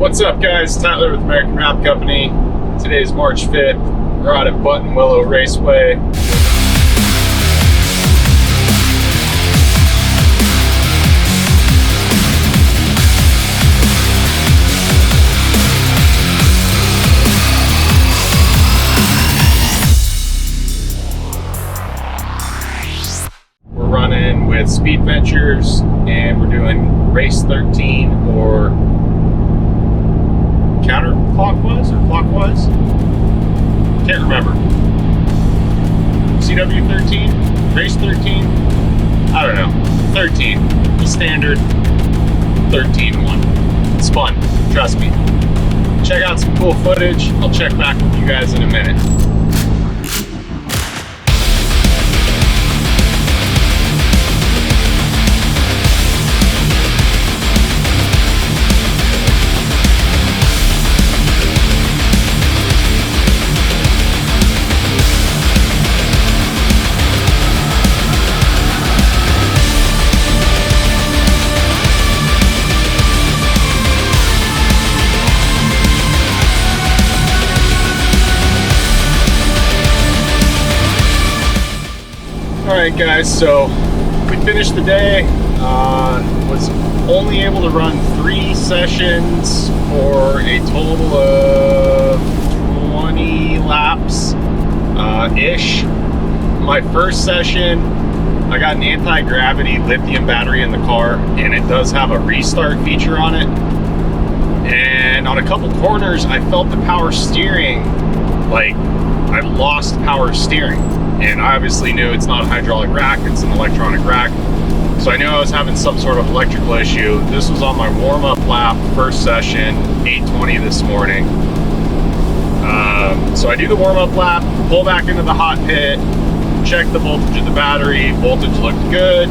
What's up, guys? Tyler with American Wrap Company. Today's March 5th. We're out at Buttonwillow Raceway. We're running with Speed Ventures, and we're doing race 13 or counterclockwise or clockwise? Can't remember. CW 13? Race 13? I don't know. 13. The standard 13 one. It's fun. Trust me. Check out some cool footage. I'll check back with you guys in a minute. Alright guys, so we finished the day. Was only able to run 3 sessions for a total of 20 laps ish. My first session, I got an anti-gravity lithium battery in the car, and it does have a restart feature on it. And on a couple corners, I felt the power steering, like I lost power steering. And I obviously knew it's not a hydraulic rack, it's an electronic rack. So I knew I was having some sort of electrical issue. This was on my warm-up lap, first session, 8:20 this morning. So I do the warm-up lap, pull back into the hot pit, check the voltage of the battery. Voltage looked good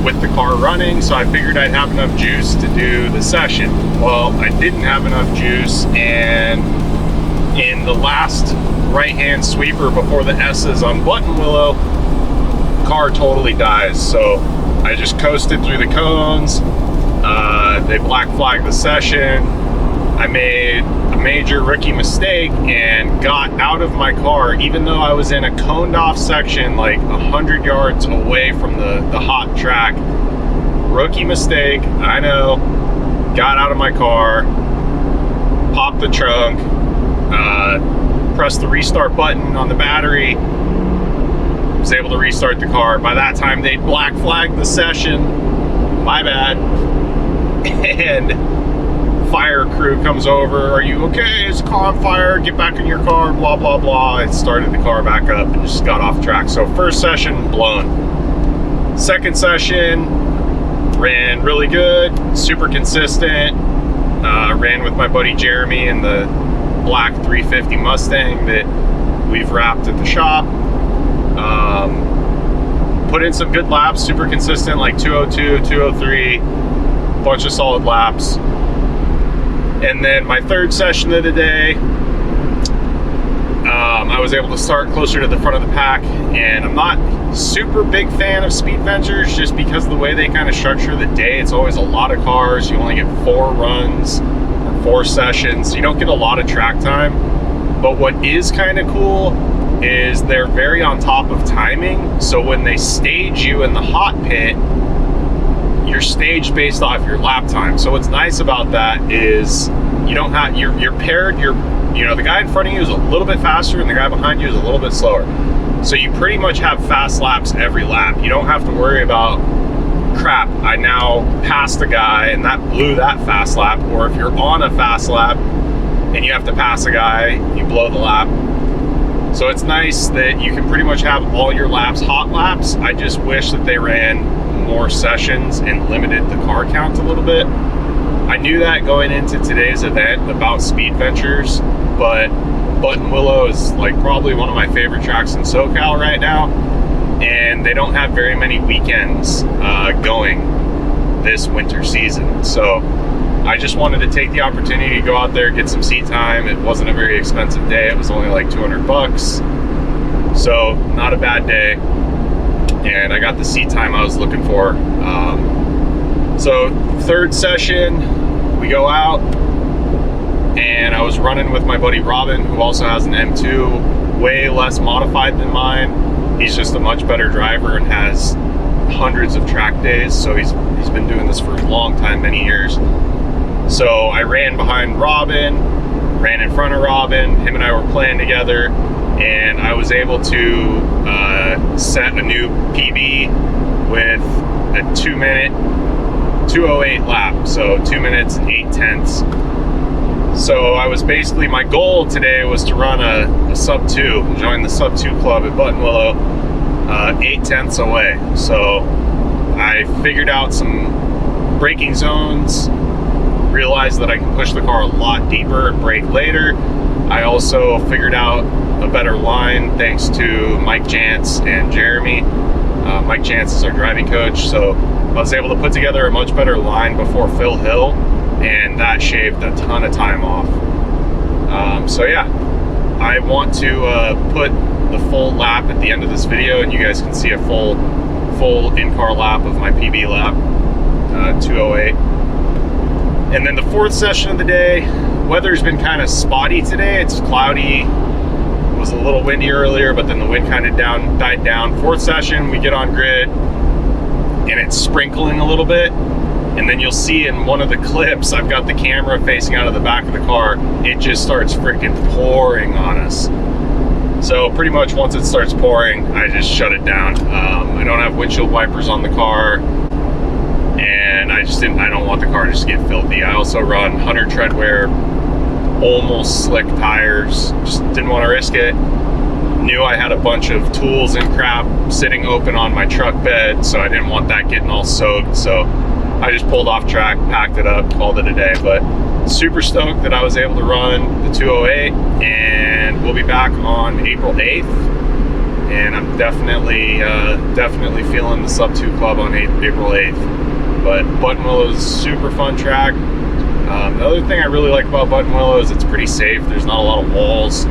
with the car running, so I figured I'd have enough juice to do the session. Well, I didn't have enough juice, and in the last right-hand sweeper before the S's on Buttonwillow, car totally dies. So I just coasted through the cones. They black flagged the session. I made a major rookie mistake and got out of my car, even though I was in a coned off section like 100 yards away from the hot track. Rookie mistake, I know. Got out of my car, popped the trunk, pressed the restart button on the battery, was able to restart the car. By that time, they'd black flagged the session. My bad. And fire crew comes over. Are you okay? Is the car on fire? Get back in your car, blah, blah, blah. I started the car back up and just got off track. So first session, blown. Second session, ran really good, super consistent. Ran with my buddy Jeremy in the black 350 Mustang that we've wrapped at the shop. Put in some good laps, super consistent, like 202, 203, bunch of solid laps. And then my third session of the day, I was able to start closer to the front of the pack, and I'm not super big fan of Speed Ventures just because of the way they kind of structure the day. It's always a lot of cars. You only get 4 runs or 4 sessions. You don't get a lot of track time. But what is kind of cool is they're very on top of timing. So when they stage you in the hot pit, you're staged based off your lap time. So what's nice about that is you don't have, you're paired, the guy in front of you is a little bit faster and the guy behind you is a little bit slower. So you pretty much have fast laps every lap. You don't have to worry about, crap, I now passed a guy and that blew that fast lap. Or if you're on a fast lap and you have to pass a guy, you blow the lap. So it's nice that you can pretty much have all your laps hot laps. I just wish that they ran more sessions and limited the car count a little bit. I knew that going into today's event about Speed Ventures, but Buttonwillow is like probably one of my favorite tracks in SoCal right now, and they don't have very many weekends going this winter season. So I just wanted to take the opportunity to go out there, get some seat time. It wasn't a very expensive day. It was only like 200 bucks. So not a bad day. And I got the seat time I was looking for. So third session, we go out, and I was running with my buddy Robin, who also has an M2, way less modified than mine. He's just a much better driver and has hundreds of track days, so he's been doing this for a long time, many years. So I ran behind Robin, ran in front of Robin, him and I were playing together, and I was able to set a new PB with a 2-minute 2:08 lap, so 2 minutes and 8/10. So I was basically, my goal today was to run a sub 2, join the sub 2 club at Buttonwillow, 8/10 away. So I figured out some braking zones, realized that I can push the car a lot deeper and brake later. I also figured out a better line thanks to Mike Jantz and Jeremy. Mike Jantz is our driving coach, so I was able to put together a much better line before Phil Hill, and that shaved a ton of time off. So yeah, I want to put the full lap at the end of this video, and you guys can see a full in-car lap of my PB lap, 2:08. And then the fourth session of the day, weather's been kind of spotty today. It's cloudy. It was a little windy earlier, but then the wind kind of died down. Fourth session, we get on grid, and it's sprinkling a little bit. And then you'll see in one of the clips, I've got the camera facing out of the back of the car. It just starts freaking pouring on us. So pretty much once it starts pouring, I just shut it down. I don't have windshield wipers on the car, and I don't want the car to just get filthy. I also run 100 treadwear, almost slick tires. Just didn't want to risk it. Knew I had a bunch of tools and crap sitting open on my truck bed, so I didn't want that getting all soaked. So I just pulled off track, packed it up, called it a day. But super stoked that I was able to run the 2:08, and we'll be back on April 8th. And I'm definitely feeling the sub 2 club on April 8th. But Buttonwillow is a super fun track. The other thing I really like about Buttonwillow is it's pretty safe. There's not a lot of walls,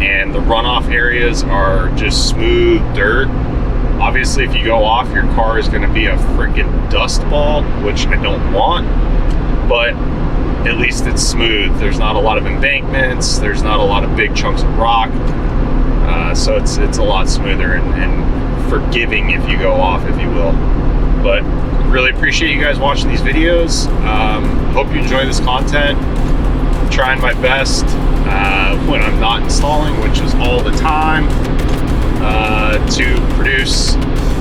and the runoff areas are just smooth dirt. Obviously, if you go off, your car is going to be a freaking dust ball, which I don't want, but at least it's smooth. There's not a lot of embankments. There's not a lot of big chunks of rock. So it's a lot smoother and forgiving if you go off, if you will. But really appreciate you guys watching these videos. Hope you enjoy this content. I'm trying my best when I'm not installing, which is all the time, to produce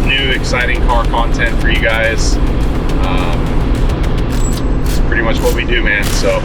new exciting car content for you guys. It's pretty much what we do, man. So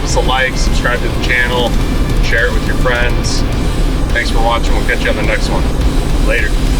us a like, subscribe to the channel, share it with your friends. Thanks for watching. We'll catch you on the next one. Later.